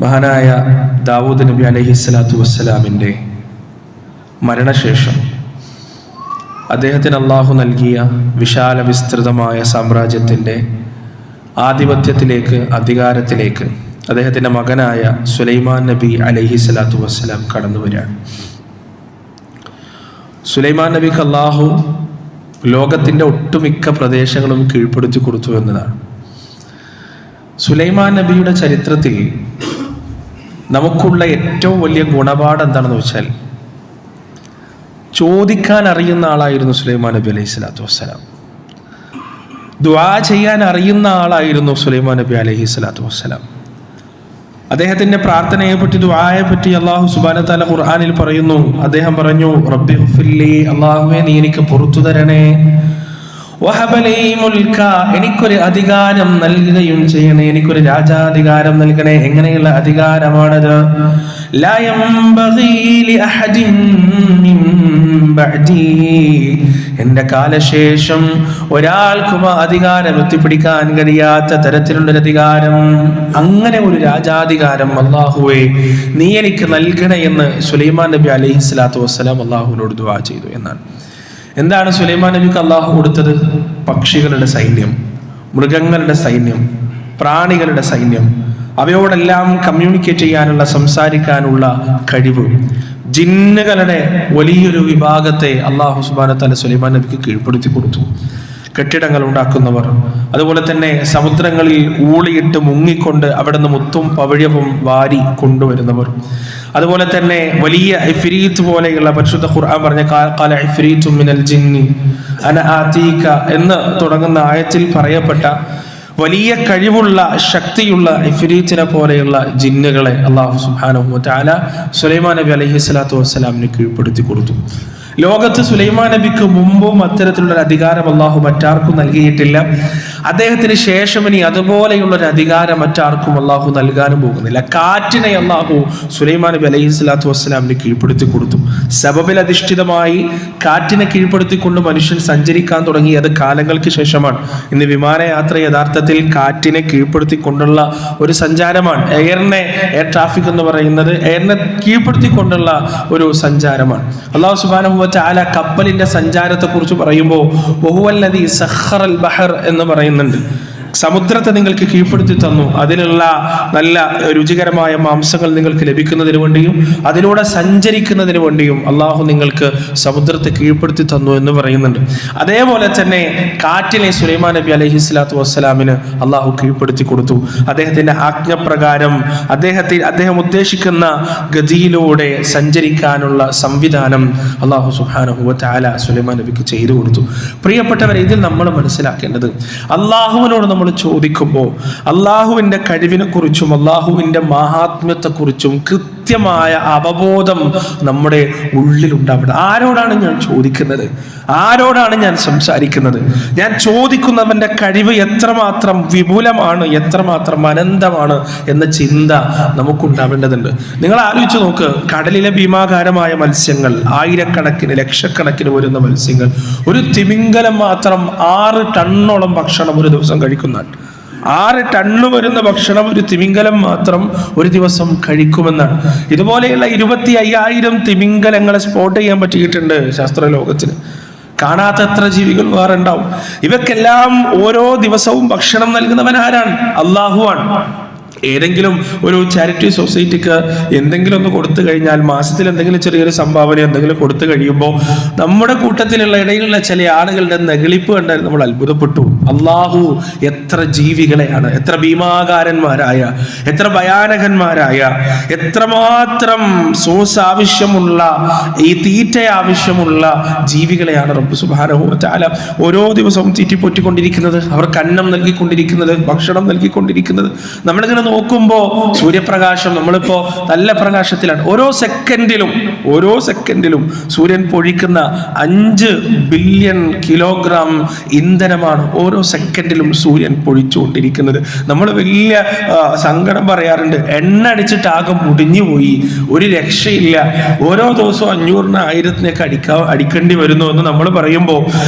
മഹാനായ ദാവൂദ് നബി അലൈഹിസ്സലാത്തു വസ്സലാമിൻ്റെ മരണശേഷം അദ്ദേഹത്തിന് അള്ളാഹു നൽകിയ വിശാല വിസ്തൃതമായ സാമ്രാജ്യത്തിൻ്റെ ആധിപത്യത്തിലേക്ക്, അധികാരത്തിലേക്ക് അദ്ദേഹത്തിൻ്റെ മകനായ സുലൈമാൻ നബി അലൈഹിസ്സലാത്തു വസ്സലാം കടന്നു വരികയാണ്. സുലൈമാൻ നബിക്ക് അള്ളാഹു ലോകത്തിൻ്റെ ഒട്ടുമിക്ക പ്രദേശങ്ങളും കീഴ്പ്പെടുത്തി കൊടുത്തു എന്നതാണ്. സുലൈമാൻ നബിയുടെ ചരിത്രത്തിൽ നമുക്കുള്ള ഏറ്റവും വലിയ ഗുണപാഠം എന്താണെന്ന് വെച്ചാൽ, ചോദിക്കാൻ അറിയുന്ന ആളായിരുന്നു സുലൈമാൻ നബി അലൈഹി സ്വലാത്തു വസ്സലാം. ദുആ ചെയ്യാൻ അറിയുന്ന ആളായിരുന്നു സുലൈമാൻ നബി അലൈഹി സ്വലാത്തു വസ്സലാം. അദ്ദേഹത്തിന്റെ പ്രാർത്ഥനയെ പറ്റി, ദുആയെ പറ്റി അല്ലാഹു സുബ്ഹാനഹു വ തആല ഖുർആനിൽ പറയുന്നു. അദ്ദേഹം പറഞ്ഞു, റബ്ബി ഗ്ഫിർലി, അല്ലാഹുവേ നീ എനിക്ക് പുറത്തു തരണേ, വഹബലി മുൽക, എനിക്കൊരു അധികാരം നൽകുകയും ചെയ്യണേ, എനിക്കൊരു രാജാധികാരം നൽകണേ. എങ്ങനെയുള്ള അധികാരമാണത്? ലാ യംബഗി ലി അഹദിൻ മിൻ ബഅദി, എന്റെ കാലശേഷം ഒരാൾക്കും ആ അധികാരം എത്തിപ്പിടിക്കാൻ കഴിയാത്ത തരത്തിലുള്ളൊരു അധികാരം, അങ്ങനെ ഒരു രാജാധികാരം അല്ലാഹുവേ നീ എനിക്ക് നൽകണേ എന്ന് സുലൈമാൻ നബി അലൈഹി സ്വലാത്തു വസ്സലാം അല്ലാഹുവിനോട് ദുആ ചെയ്തു എന്നാണ്. എന്താണ് സുലൈമാൻ നബിക്ക് അള്ളാഹു കൊടുത്തത്? പക്ഷികളുടെ സൈന്യം, മൃഗങ്ങളുടെ സൈന്യം, പ്രാണികളുടെ സൈന്യം, അവയോടെല്ലാം കമ്മ്യൂണിക്കേറ്റ് ചെയ്യാനുള്ള, സംസാരിക്കാനുള്ള കഴിവ്. ജിന്നുകളുടെ വലിയൊരു വിഭാഗത്തെ അള്ളാഹു സുബ്ഹാനഹു വ തആല സുലൈമാൻ നബിക്ക് കീഴ്പ്പെടുത്തി കൊടുത്തു. കെട്ടിടങ്ങൾ ഉണ്ടാക്കുന്നവർ, അതുപോലെ തന്നെ സമുദ്രങ്ങളിൽ ഊളിയിട്ട് മുങ്ങിക്കൊണ്ട് അവിടെ നിന്ന് മുത്തും പവിഴവും വാരി കൊണ്ടുവരുന്നവർ, അതുപോലെ തന്നെ വലിയ ഇഫ്രീത്ത് പോലെയുള്ള, പരിശുദ്ധ ഖുർആൻ പറഞ്ഞ ഖാല ഇഫ്രീത്തു മിനൽ ജിന്നി അന ആതീക എന്ന് തുടങ്ങുന്ന ആയത്തിൽ പറയപ്പെട്ട വലിയ കഴിവുള്ള, ശക്തിയുള്ള ഇഫ്രീത്തിനെ പോലെയുള്ള ജിന്നുകളെ അല്ലാഹു സുബ്ഹാനഹു വ തആല സുലൈമാൻ നബി അലൈഹി സ്വലാത്തു വസ്സലാമിന് കീഴ്പ്പെടുത്തി കൊടുത്തു. ലോകത്ത് സുലൈമാൻ നബിക്ക് മുമ്പും അത്തരത്തിലുള്ള അധികാരം അള്ളാഹു മറ്റാർക്കും നൽകിയിട്ടില്ല. അദ്ദേഹത്തിന് ശേഷം ഇനി അതുപോലെയുള്ള ഒരു അധികാരം മറ്റാർക്കും അള്ളാഹു നൽകാനും പോകുന്നില്ല. കാറ്റിനെ അള്ളാഹു സുലൈമാൻ നബി അലൈഹി സ്വലാത്തു വസ്സലാമിന് കീഴ്പ്പെടുത്തി കൊടുത്തു. സബബിൽ അധിഷ്ഠിതമായി കാറ്റിനെ കീഴ്പ്പെടുത്തിക്കൊണ്ട് മനുഷ്യൻ സഞ്ചരിക്കാൻ തുടങ്ങിയത് കാലങ്ങൾക്ക് ശേഷമാണ്. ഇന്ന് വിമാനയാത്ര യഥാർത്ഥത്തിൽ കാറ്റിനെ കീഴ്പ്പെടുത്തിക്കൊണ്ടുള്ള ഒരു സഞ്ചാരമാണ്. എയർ ട്രാഫിക് എന്ന് പറയുന്നത് എയറിനെ കീഴ്പ്പെടുത്തിക്കൊണ്ടുള്ള ഒരു സഞ്ചാരമാണ്. അള്ളാഹു സുബ്ഹാനഹു വ തആല കപ്പലിന്റെ സഞ്ചാരത്തെ കുറിച്ച് പറയുമ്പോൾ വഹുവല്ലദീ സഖറൽ ബഹർ എന്ന് പറയുന്നുണ്ട്. സമുദ്രത്തെ നിങ്ങൾക്ക് കീഴ്പ്പെടുത്തി തന്നു, അതിനുള്ള നല്ല രുചികരമായ മാംസങ്ങൾ നിങ്ങൾക്ക് ലഭിക്കുന്നതിന് വേണ്ടിയും അതിലൂടെ സഞ്ചരിക്കുന്നതിന് വേണ്ടിയും അള്ളാഹു നിങ്ങൾക്ക് സമുദ്രത്തെ കീഴ്പ്പെടുത്തി തന്നു എന്ന് പറയുന്നുണ്ട്. അതേപോലെ തന്നെ കാറ്റിനെ സുലൈമാൻ നബി അലൈഹി സ്വലാത്തു വസ്സലാമിന് അള്ളാഹു കീഴ്പ്പെടുത്തി കൊടുത്തു. അദ്ദേഹത്തിന്റെ ആജ്ഞപ്രകാരം അദ്ദേഹം ഉദ്ദേശിക്കുന്ന ഗതിയിലൂടെ സഞ്ചരിക്കാനുള്ള സംവിധാനം അള്ളാഹു സുബ്ഹാനഹു വ തആല സുലൈമാൻ നബിക്ക് ചെയ്തു കൊടുത്തു. പ്രിയപ്പെട്ടവരെ, ഇതിൽ നമ്മൾ മനസ്സിലാക്കേണ്ടത്, അള്ളാഹുവിനോട് നമ്മൾ ചോദിക്കുമ്പോൾ അള്ളാഹുവിൻ്റെ കഴിവിനെ കുറിച്ചും അള്ളാഹുവിൻ്റെ മഹാത്മ്യത്തെക്കുറിച്ചും കൃത്യമായ അവബോധം നമ്മുടെ ഉള്ളിലുണ്ടാവണം. ആരോടാണ് ഞാൻ ചോദിക്കുന്നത്? ആരോടാണ് ഞാൻ സംസാരിക്കുന്നത്? ഞാൻ ചോദിക്കുന്നവൻ്റെ കഴിവ് എത്രമാത്രം വിപുലമാണ്, എത്രമാത്രം അനന്തമാണ് എന്ന ചിന്ത നമുക്കുണ്ടാവേണ്ടതുണ്ട്. നിങ്ങൾ ആലോചിച്ച് നോക്ക്, കടലിലെ ഭീമാകാരമായ മത്സ്യങ്ങൾ, ആയിരക്കണക്കിന് ലക്ഷക്കണക്കിന് വരുന്ന മത്സ്യങ്ങൾ, ഒരു തിമിംഗലം മാത്രം 6 ടണ്ണോളം ഭക്ഷണം ഒരു ദിവസം കഴിക്കുന്നതാണ്. 6 ടണ്ണ് വരുന്ന ഭക്ഷണം ഒരു തിമിംഗലം മാത്രം ഒരു ദിവസം കഴിക്കുമെന്നാണ്. ഇതുപോലെയുള്ള 25,000 തിമിംഗലങ്ങളെ സ്പോട്ട് ചെയ്യാൻ പറ്റിയിട്ടുണ്ട് ശാസ്ത്രലോകത്തിന്. കാണാത്തത്ര ജീവികൾ വേറെ ഉണ്ടാവും. ഇവക്കെല്ലാം ഓരോ ദിവസവും ഭക്ഷണം നൽകുന്നവൻ ആരാണ്? അള്ളാഹുവാണ്. ഏതെങ്കിലും ഒരു ചാരിറ്റി സൊസൈറ്റിക്ക് എന്തെങ്കിലും ഒന്ന് കൊടുത്തു കഴിഞ്ഞാൽ, മാസത്തിൽ എന്തെങ്കിലും ചെറിയൊരു സംഭാവന എന്തെങ്കിലും കൊടുത്തു കഴിയുമ്പോൾ നമ്മുടെ കൂട്ടത്തിലുള്ള ഇടയിലുള്ള ചില ആളുകളുടെ നെഗളിപ്പ് കണ്ടാൽ നമ്മൾ അത്ഭുതപ്പെട്ടു. അള്ളാഹു എത്ര ജീവികളെയാണ്, എത്ര ഭീമാകാരന്മാരായ, എത്ര ഭയാനകന്മാരായ, എത്രമാത്രം സോസ് ആവശ്യമുള്ള, ഈ തീറ്റ ആവശ്യമുള്ള ജീവികളെയാണ് റബ്ബ് സുബ്ഹാനഹു വ തആല ഓരോ ദിവസവും തീറ്റിപ്പൊറ്റിക്കൊണ്ടിരിക്കുന്നത്, അവർക്ക് അന്നം നൽകിക്കൊണ്ടിരിക്കുന്നത്, ഭക്ഷണം നൽകിക്കൊണ്ടിരിക്കുന്നത്. നമ്മളിങ്ങനെ നോക്കുമ്പോൾ സൂര്യപ്രകാശം, നമ്മളിപ്പോ നല്ല പ്രകാശത്തിലാണ്. ഓരോ സെക്കൻഡിലും സൂര്യൻ പൊഴിക്കുന്ന 5 ബില്യൺ കിലോഗ്രാം ഇന്ധനമാണ് ഓരോ സെക്കൻഡിലും സൂര്യൻ പൊഴിച്ചുകൊണ്ടിരിക്കുന്നത്. നമ്മൾ വലിയ സങ്കടം പറയാറുണ്ട്, എണ്ണ അടിച്ചിട്ട് ആകെ മുടിഞ്ഞുപോയി, ഒരു രക്ഷയില്ല, ഓരോ ദിവസവും 500-1000 അടിക്കേണ്ടി വരുന്നു എന്ന് നമ്മൾ പറയുമ്പോൾ,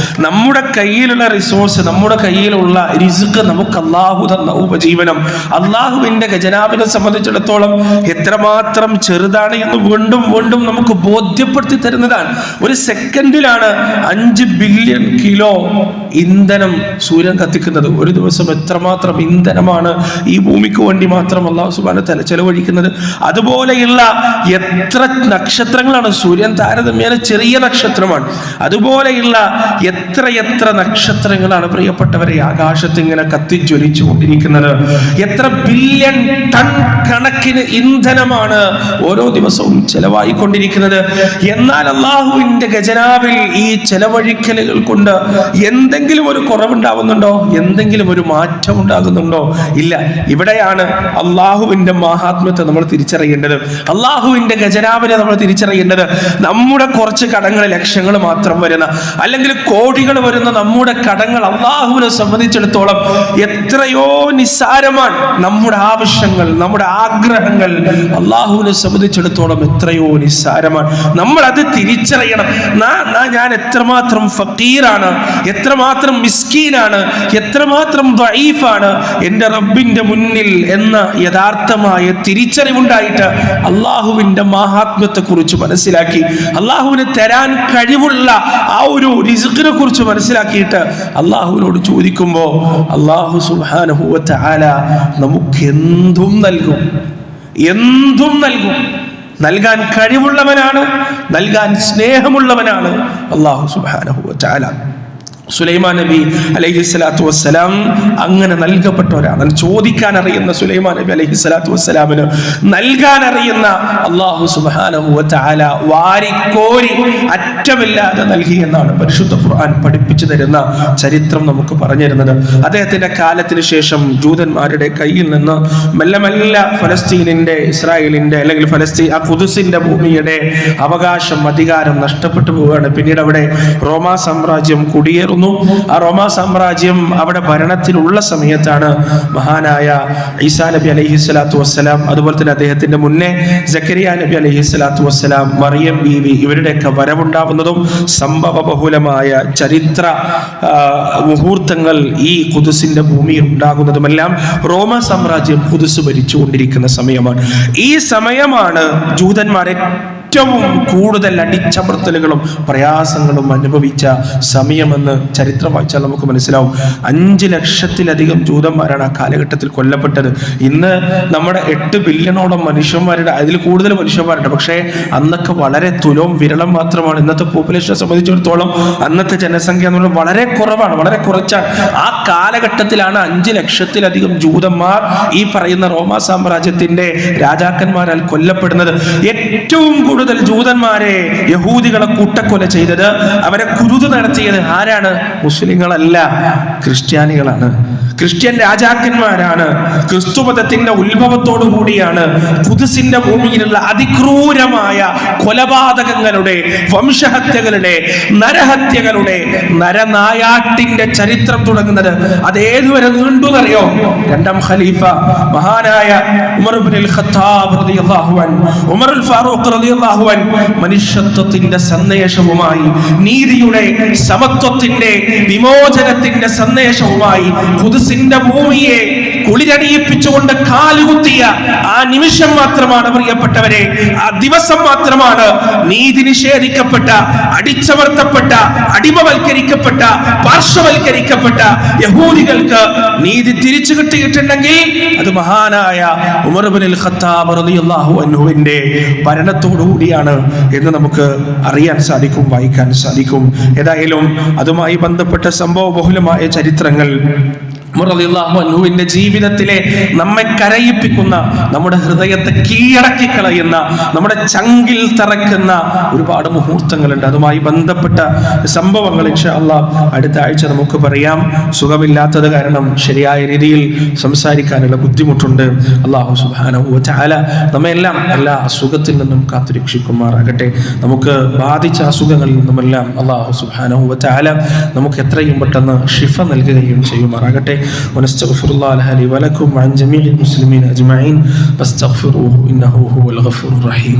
നമ്മുടെ കയ്യിലുള്ള റിസോഴ്സ്, നമ്മുടെ കയ്യിലുള്ള റിസ്ക്, നമുക്ക് അള്ളാഹു തന്ന ഉപജീവനം, അള്ളാഹു അള്ളാഹുവിന്റെ ഖജനാവിനെ സംബന്ധിച്ചിടത്തോളം എത്രമാത്രം ചെറുതാണ് എന്ന് വീണ്ടും വീണ്ടും നമുക്ക് ബോധ്യപ്പെടുത്തി തരുന്നതാണ്. ഒരു സെക്കൻഡിലാണ് 5 ബില്യൺ കിലോ ഇന്ധനം സൂര്യൻ കത്തിക്കുന്നത്. ഒരു ദിവസം എത്രമാത്രം ഇന്ധനമാണ് ഈ ഭൂമിക്ക് വേണ്ടി മാത്രം അല്ലാഹു സുബ്ഹാനഹു വ തആല ചെലവഴിക്കുന്നത്. അതുപോലെയുള്ള എത്ര നക്ഷത്രങ്ങളാണ്, സൂര്യൻ താരതമ്യേന ചെറിയ നക്ഷത്രമാണ്, അതുപോലെയുള്ള എത്ര നക്ഷത്രങ്ങളാണ് പ്രിയപ്പെട്ടവരെ ആകാശത്ത് ഇങ്ങനെ കത്തിജ്വലിച്ചു കൊണ്ടിരിക്കുന്നത്. എത്ര ബില്യൺ ടൺ കണക്കിന് ഇന്ധനമാണ് ഓരോ ദിവസവും ചെലവായിക്കൊണ്ടിരിക്കുന്നത്. എന്നാൽ അള്ളാഹുവിന്റെ ഖജനാവിൽ ഈ ചെലവഴിക്കലുകൾ കൊണ്ട് എന്തെങ്കിലും ഒരു കുറവുണ്ടാവുന്നുണ്ടോ? എന്തെങ്കിലും ഒരു മാറ്റം ഉണ്ടാകുന്നുണ്ടോ? ഇല്ല. ഇവിടെയാണ് അള്ളാഹുവിന്റെ മഹാത്മ്യത്തെ നമ്മൾ തിരിച്ചറിയേണ്ടത്. അള്ളാഹുവിന്റെ ഖജനാവിനെ നമ്മൾ തിരിച്ചറിയേണ്ടത്. നമ്മുടെ കുറച്ച് കടങ്ങൾ, ലക്ഷങ്ങൾ മാത്രം വരുന്ന അല്ലെങ്കിൽ കോടികൾ വരുന്ന നമ്മുടെ കടങ്ങൾ അള്ളാഹുവിനെ സംബന്ധിച്ചിടത്തോളം എത്രയോ നിസ്സാരമാണ്. നമ്മുടെ ആവശ്യങ്ങൾ, നമ്മുടെ ആഗ്രഹങ്ങൾ അള്ളാഹുവിനെ സംബന്ധിച്ചിടത്തോളം എത്രയോ നിസ്സാരമാണ്. നമ്മൾ അത് തിരിച്ചറിയണം. ഞാൻ എത്രമാത്രം ഫക്കീറാണ്, എത്രമാത്രം മിസ്കീനാണ്, എത്രമാത്രം ദഈഫാണ് എൻ്റെ റബ്ബിന്റെ മുന്നിൽ എന്ന യഥാർത്ഥമായ തിരിച്ചറിവുണ്ടായിട്ട് അള്ളാഹുവിന്റെ മഹാത്മ്യത്തെ കുറിച്ച് മനസ്സിലാക്കി, അള്ളാഹുവിന് തരാൻ കഴിവുള്ള ആ ഒരു റിസ്ഖിനെ കുറിച്ച് മനസ്സിലാക്കിയിട്ട് അള്ളാഹുവിനോട് ചോദിക്കുമ്പോൾ അള്ളാഹു സുബ്ഹാനഹു വ തആല നമുക്ക് എന്തും നൽകും. നൽകാൻ കഴിവുള്ളവനാണ്, നൽകാൻ സ്നേഹമുള്ളവനാണ് അള്ളാഹു സുബ്ഹാനഹു വ തആല. സുലൈമാൻ നബി അലൈഹിസ്സലാത്തു വസ്സലാം അങ്ങനെ നൽകപ്പെട്ടവരാണ്. ചോദിക്കാൻ അറിയുന്ന സുലൈമാൻ നബി അലൈഹിസ്സലാത്തു വസ്സലാമിന് നൽകാൻ അറിയുന്ന അല്ലാഹു സുബ്ഹാനഹു വ തആല വാരിക്കോരി അറ്റമില്ലാതെ നൽകി എന്നാണ് പരിശുദ്ധ ഖുർആൻ പഠിപ്പിച്ചു തരുന്ന ചരിത്രം നമുക്ക് പറഞ്ഞു തരുന്നത്. അദ്ദേഹത്തിന്റെ കാലത്തിന് ശേഷം ജൂതന്മാരുടെ കയ്യിൽ നിന്ന് മെല്ലെ മെല്ലെ ഫലസ്തീനിന്റെ, ഇസ്രായേലിന്റെ അല്ലെങ്കിൽ ഫലസ്തീൻ ആ ഖുദ്സിന്റെ ഭൂമിയുടെ അവകാശം, അധികാരം നഷ്ടപ്പെട്ടു പോവുകയാണ്. പിന്നീട് അവിടെ റോമാ സാമ്രാജ്യം കുടിയേറുന്നു. ആ റോമാ സാമ്രാജ്യം അവിടെ ഭരണത്തിലുള്ള സമയത്താണ് മഹാനായ ഈസാ നബി അലൈഹിസ്സലാത്തു വസ്സലാം, അതുപോലെ തന്നെ അദ്ദേഹത്തിന്റെ മുന്നേ സക്കരിയ നബി അലൈഹിസ്സലാത്തു വസ്സലാം, മറിയം ബീവി ഇവരുടെയൊക്കെ വരവുണ്ടാവുന്നതും സംഭവബഹുലമായ ചരിത്ര മുഹൂർത്തങ്ങൾ ഈ ഖുദ്സിന്റെ ഭൂമിയിൽ ഉണ്ടാകുന്നതുമെല്ലാം റോമാ സാമ്രാജ്യം ഖുദ്സ് ഭരിച്ചുകൊണ്ടിരിക്കുന്ന സമയമാണ്. ഈ സമയമാണ് ജൂതന്മാരെ ഏറ്റവും കൂടുതൽ അടിച്ചമർത്തലുകളും പ്രയാസങ്ങളും അനുഭവിച്ച സമയമെന്ന് ചരിത്രം വായിച്ചാൽ നമുക്ക് മനസ്സിലാവും. 5 ലക്ഷത്തിലധികം ജൂതന്മാരാണ് ആ കാലഘട്ടത്തിൽ കൊല്ലപ്പെട്ടത്. ഇന്ന് നമ്മുടെ 8 ബില്യണോളം മനുഷ്യന്മാരുടെ, അതിൽ കൂടുതൽ മനുഷ്യന്മാരുണ്ട്. പക്ഷേ അന്നൊക്കെ വളരെ തുലവും വിരളം മാത്രമാണ്. ഇന്നത്തെ പോപ്പുലേഷനെ സംബന്ധിച്ചിടത്തോളം അന്നത്തെ ജനസംഖ്യ എന്ന് പറയുന്നത് വളരെ കുറവാണ്, വളരെ കുറച്ചാണ്. ആ കാലഘട്ടത്തിലാണ് 5 ലക്ഷത്തിലധികം ജൂതന്മാർ ഈ പറയുന്ന റോമാ സാമ്രാജ്യത്തിന്റെ രാജാക്കന്മാരാൽ കൊല്ലപ്പെടുന്നത്. ഏറ്റവും കൂടുതൽ ജൂതന്മാരെ യഹൂദികളെ കൂട്ടക്കൊല ചെയ്തത്, അവരെ കുരുതു നടത്തിയത് ആരാണ്? മുസ്ലിങ്ങളല്ല, ക്രിസ്ത്യാനികളാണ്. ക്രിസ്ത്യൻ രാജാക്കന്മാരാണ്. ക്രിസ്തുമതത്തിന്റെ ഉത്ഭവത്തോടു കൂടിയാണ് ഖുദ്സിന്റെ ഭൂമിയിലുള്ള അതിക്രൂരമായ കൊലപാതകങ്ങളുടെ, വംശഹത്യകളുടെ, നരഹത്യകളുടെ, നരനായാട്ടിന്റെ ചരിത്രം തുടങ്ങുന്നത്. അതേതുവരെ നീണ്ടുന്നറിയോ? 2ാം ഖലീഫ മഹാനായ ഉമർ ഇബ്നുൽ ഖത്താബ് റളിയല്ലാഹു അൻഹു, ഉമറുൽ ഫാറൂഖ് റളിയല്ലാഹു അൻഹു മനുഷ്യത്വത്തിന്റെ സന്ദേശവുമായി, നീതിയുടെ, സമത്വത്തിന്റെ, വിമോചനത്തിന്റെ സന്ദേശവുമായി ഖുദ്സിന്റെ ഭൂമിയെ കുളിരണിയിപ്പിച്ചുകൊണ്ട് കാലുകുത്തിയ ആ നിമിഷം മാത്രമാണ് പ്രിയപ്പെട്ടവരെ, ആ ദിവസം മാത്രമാണ് നീതി നിഷേധിക്കപ്പെട്ട, അടിച്ചമർത്തപ്പെട്ട, അടിമവൽക്കരിക്കപ്പെട്ട, പാർശ്വവൽക്കരിക്കപ്പെട്ട യഹൂദികൾക്ക് നീതി തിരിച്ചു കിട്ടിയിട്ടുണ്ടെങ്കിൽ അത് മഹാനായ ഉമർ ഇബ്നുൽ ഖത്താബ് റളിയല്ലാഹു അൻഹുവിന്റെ ഭരണത്തോടുകൂടിയാണ് എന്ന് നമുക്ക് അറിയാൻ സാധിക്കും, വായിക്കാൻ സാധിക്കും. ഏതായാലും അതുമായി ബന്ധപ്പെട്ട സംഭവബഹുലമായ ചരിത്രങ്ങൾ റളിയല്ലാഹുവിന്റെ ജീവിതത്തിലെ നമ്മെ കരയിപ്പിക്കുന്ന, നമ്മുടെ ഹൃദയത്തെ കീഴടക്കി കളയുന്ന, നമ്മുടെ ചങ്കിൽ തറക്കുന്ന ഒരുപാട് മുഹൂർത്തങ്ങളുണ്ട്. അതുമായി ബന്ധപ്പെട്ട സംഭവങ്ങൾ ഇൻഷാ അല്ലാഹ് അടുത്ത ആഴ്ച നമുക്ക് പറയാം. സുഖമില്ലാത്തത് കാരണം ശരിയായ രീതിയിൽ സംസാരിക്കാനുള്ള ബുദ്ധിമുട്ടുണ്ട്. അല്ലാഹു സുബ്ഹാനഹു വ തആല നമ്മെല്ലാം എല്ലാ അസുഖത്തിൽ നിന്നും കാത്തുരക്ഷിക്കുമാറാകട്ടെ. നമുക്ക് ബാധിച്ച അസുഖങ്ങളിൽ നിന്നുമെല്ലാം അല്ലാഹു സുബ്ഹാനഹു വ തആല നമുക്ക് എത്രയും പെട്ടെന്ന് ശിഫ നൽകുകയും ചെയ്യുമാറാകട്ടെ. ونستغفر الله لي ولكم وعن جميع المسلمين أجمعين فاستغفروه إنه هو الغفور الرحيم.